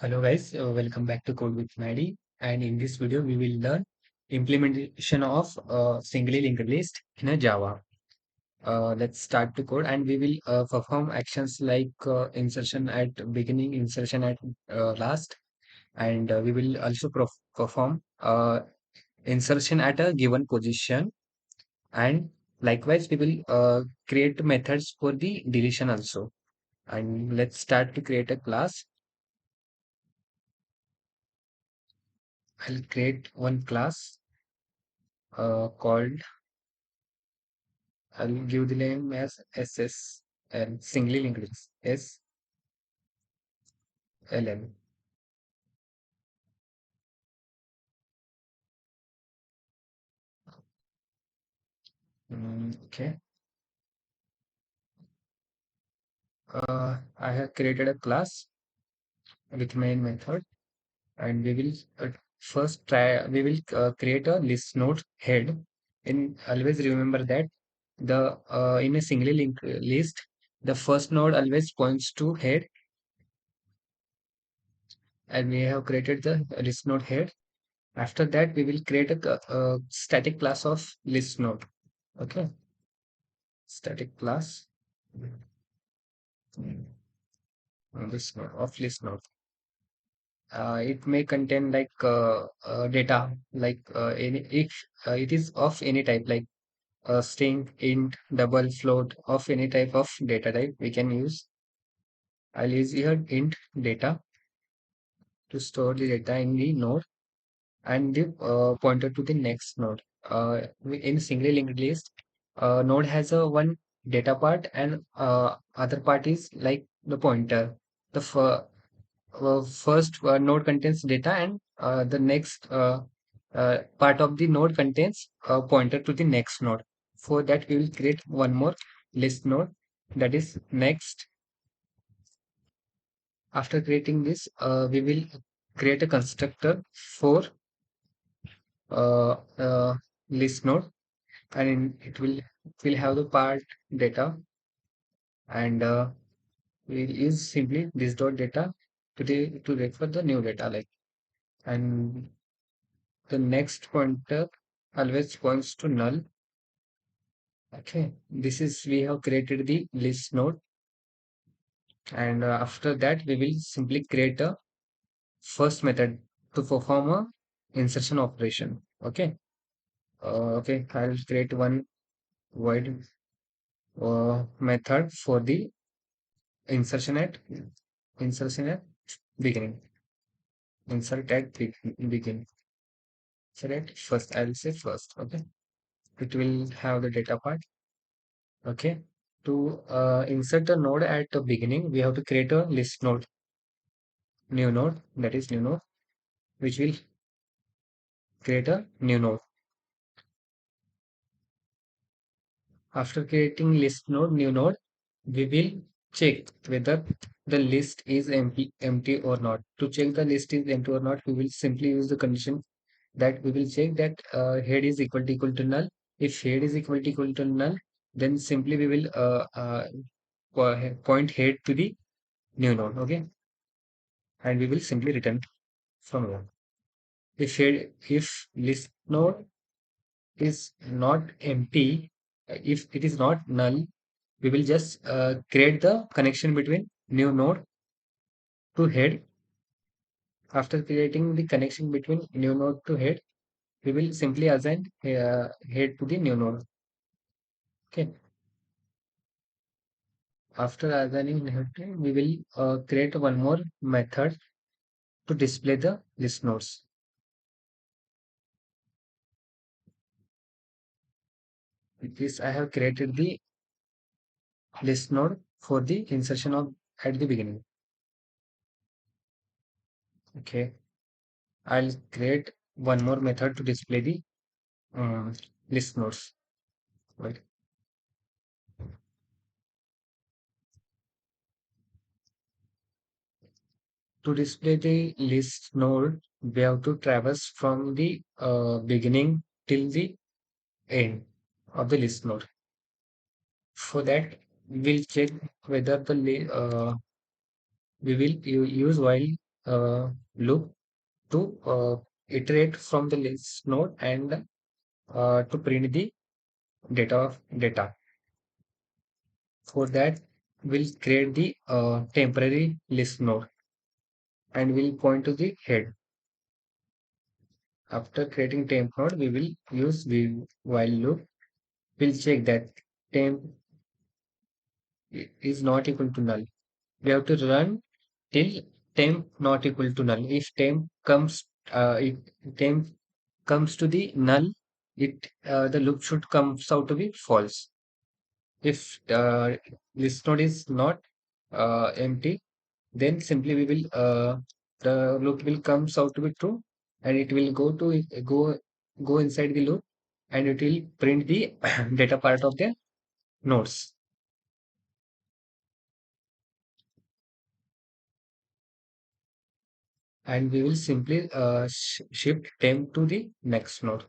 Hello guys, welcome back to Code with Maddie. And in this video, we will learn implementation of singly linked list in a Java. Let's start to code, and we will perform actions like insertion at beginning, insertion at last, and we will also perform insertion at a given position. And likewise, we will create methods for the deletion also. And let's start to create a class. I'll create one class called I'll give the name as SS and singly linked list SLM. Okay. I have created a class with main method, and we will first try. We will create a list node head. And always remember that the in a singly linked list, the first node always points to head, and we have created the list node head. After that, we will create a static class of list node. Okay, static class list node of list node. It may contain like data, like any if it is of any type, like string, int, double, float, of any type of data type we can use. I'll use here int data to store the data in the node and the pointer to the next node. In singly linked list, node has a one data part and other part is like the pointer. The first node contains data and the next part of the node contains a pointer to the next node. For that, we will create one more list node, that is next. After creating this, we will create a constructor for uh, uh, list node, and it will have the part data, and we'll use simply this dot data to refer the new data, like, and the next pointer always points to null. Okay, this is we have created the list node, and after that we will simply create a first method to perform a insertion operation. Okay, okay, I'll create one void method for the insertion at insertion at beginning. Insert at begin. Insert at first. I'll say first. Okay, it will have the data part. Okay, to insert a node at the beginning, we have to create a list node, new node, that is new node, which will create a new node. After creating list node, new node, we will check whether the list is empty or not. To check the list is empty or not, we will simply use the condition that we will check that head is equal to null. If head is equal to null, then simply we will point head to the new node. Okay, and we will simply return from here. If list node is not empty, if it is not null, we will just create the connection between new node to head. After creating the connection between new node to head, we will simply assign head to the new node. Okay. After assigning head, we will create one more method to display the list nodes. With this, I have created the list node for the insertion of at the beginning. Okay, I'll create one more method to display the um, list nodes. Right. To display the list node, we have to traverse from the beginning till the end of the list node. For that, we'll check whether we will use while loop to iterate from the list node and to print the data. For that, we'll create the temporary list node and we'll point to the head. After creating temp node, we will use while loop. We'll check that temp is not equal to null. We have to run till temp not equal to null. If temp comes to the null, it the loop should comes out to be false. If this node is not empty, then simply we will the loop will comes out to be true, and it will go inside the loop, and it will print the data part of the nodes, and we will simply shift temp to the next node.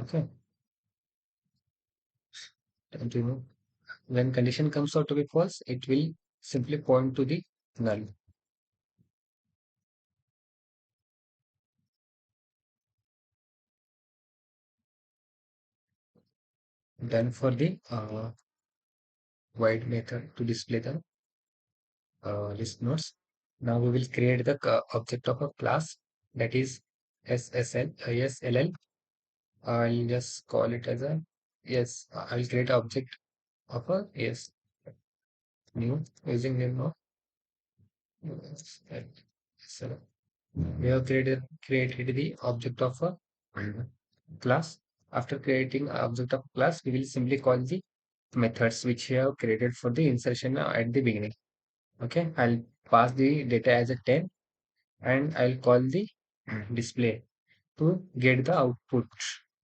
Okay, continue. When condition comes out to be false, it will simply point to the null. Then for the void method to display the list nodes. Now we will create the object of a class that is SSL. I'll just call it as a I'll create object of a new using name of SSL. We have created the object of a class. After creating object of class, we will simply call the methods which we have created for the insertion at the beginning. Okay, I'll pass the data as a 10 and I'll call the display to get the output.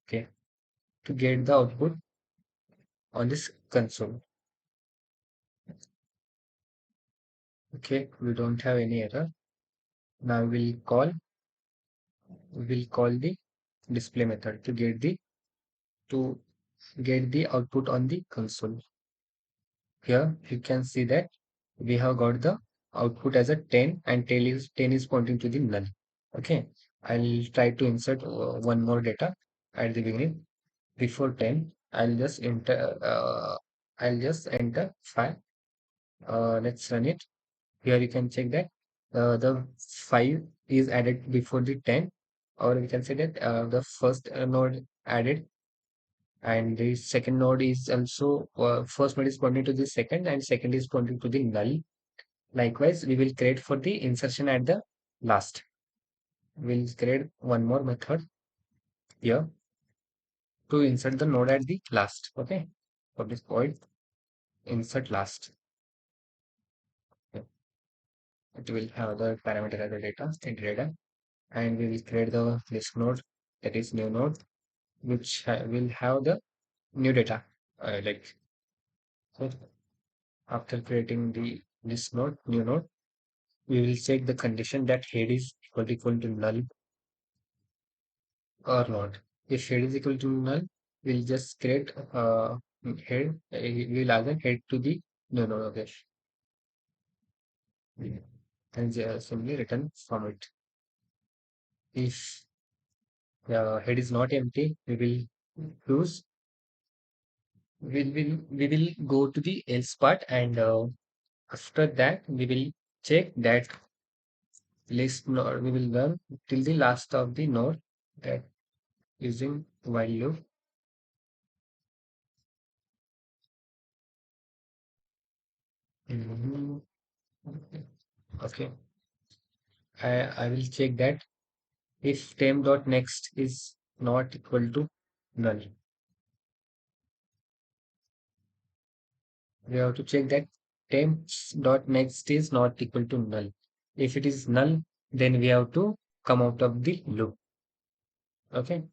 Okay, to get the output on this console. Okay, we don't have any error. Now we'll call the display method to get the output on the console. Here you can see that we have got the output as a 10 and 10 is pointing to the null. Okay, I'll try to insert one more data at the beginning. Before 10, I'll just enter 5. Let's run it. Here you can check that the 5 is added before the 10, or we can say that the first node added, and the second node is also first node is pointing to the second and second is pointing to the null. Likewise, we will create for the insertion at the last. We'll create one more method here to insert the node at the last. Okay, for this point, insert last. Okay. It will have the parameter as the data in data, and we will create the list node, that is new node, which will have the new data. Like so after creating the list node, new node, we will check the condition that head is equal to null or not. If head is equal to null, we'll just create head. We'll assign head to the new node. Okay, and simply return from it. If head is not empty, use we will go to the else part, and after that we will check that list node. We will run till the last of the node that using while loop. Mhm. Okay, I will check that if temp.next is not equal to null. We have to check that temps.next is not equal to null. If it is null, then we have to come out of the loop. Okay.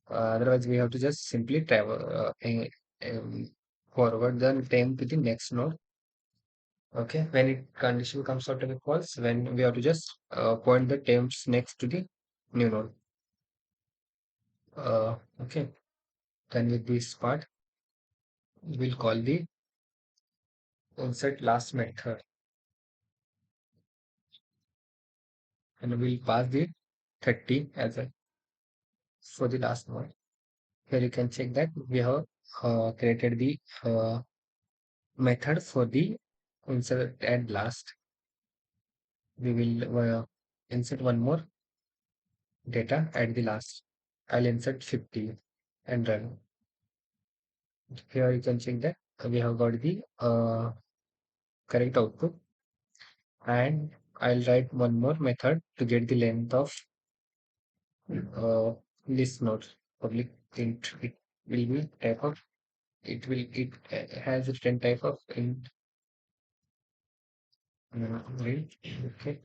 Otherwise, we have to just simply travel um, forward the temp to the next node. Okay. When it condition comes out to be false, when we have to just point the temps next to the new node. Okay. Then with this part, we'll call the insert last method. and we'll pass the 30 as a for the last one. Here you can check that we have created the method for the insert at last. We will insert one more data at the last. I'll insert 50 and run. Here you can check that we have got the correct output, and I'll write one more method to get the length of uh, list node public int. It will be type of it has a different type of int. Right. Okay,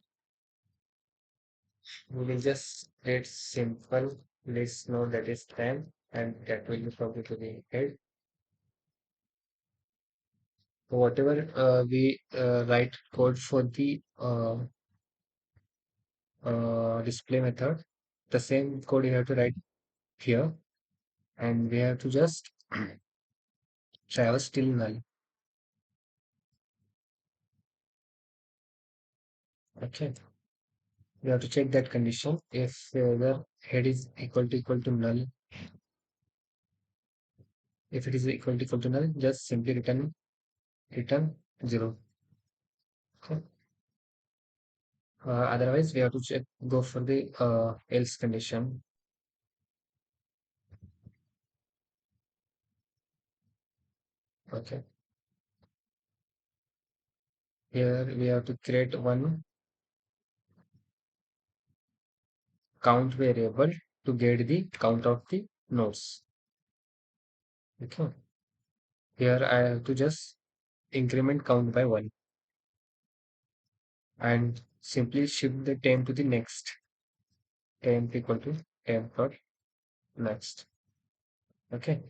we will just create simple list node that is 10, and that will be probably to the head. So whatever we write code for the display method, the same code you have to write here, and we have to just traverse till null. Okay, we have to check that condition. If the head is equal to null, if it is equal to null, just simply return 0. Okay. Otherwise, we have to check go for the else condition. Okay, here we have to create one count variable to get the count of the nodes. Okay, here I have to just increment count by 1 and simply shift the temp to the next. Temp equal to temp dot next. Okay,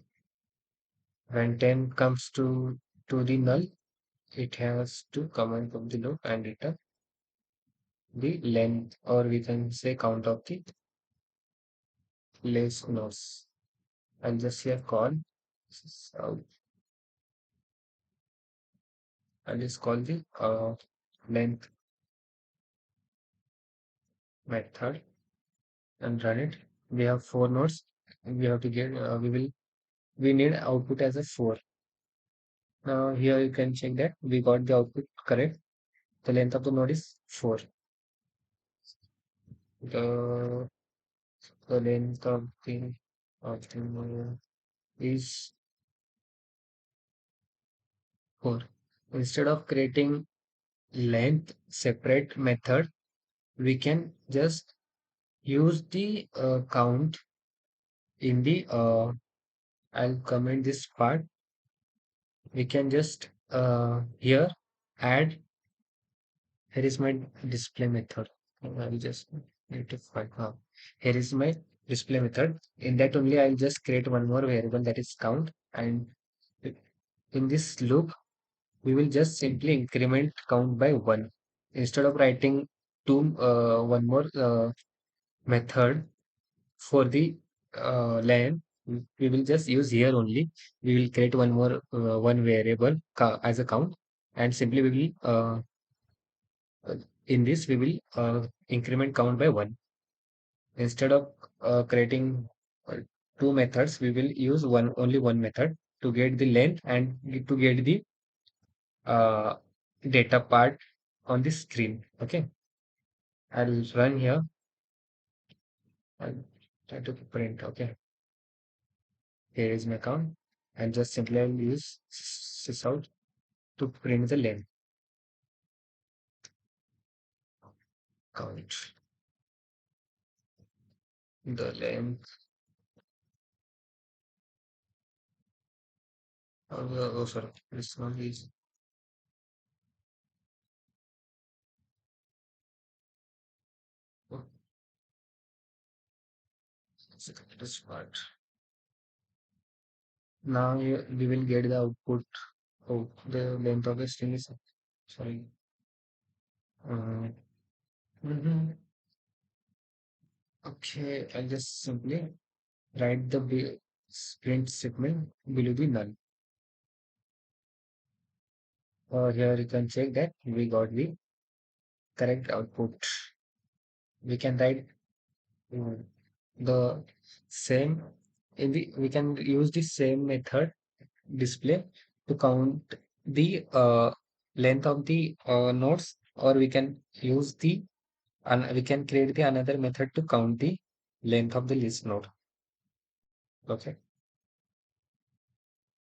when temp comes to the null, it has to comment from the loop and return the length, or we can say count of the list nodes. I'll just here call, so I'll just call the length method and run it. We have 4 nodes. We have to get we need output as a 4. Now here you can check that we got the output correct. The length of the node is 4. The the length of the node is 4. Instead of creating length separate method, we can just use the count in the I'll comment this part. We can just here add. Here is my display method. I'll just need to find out. Here is my display method. In that only I'll just create one more variable, that is count, and in this loop we will just simply increment count by 1. Instead of writing one more method for the len, we will just use here only. We will create one more one variable as a count, and simply we will in this we will increment count by 1. Instead of creating uh, two methods, we will use only one method to get the length and to get the uh, data part on the screen. Okay, I'll run here and try to print. Okay, here is my count, and just simply I'll use sysout to print the length count. The length. Oh, sorry, this one is oh, this part. Now we will get the output. Oh, the length of the string is sorry. Uh, mhm. Okay, I'll just simply write the print statement below the null. Here you can check that we got the correct output. we can write mm, the same, we can use the same method display to count the length of the nodes, or we can use the and we can create the another method to count the length of the list node. Okay.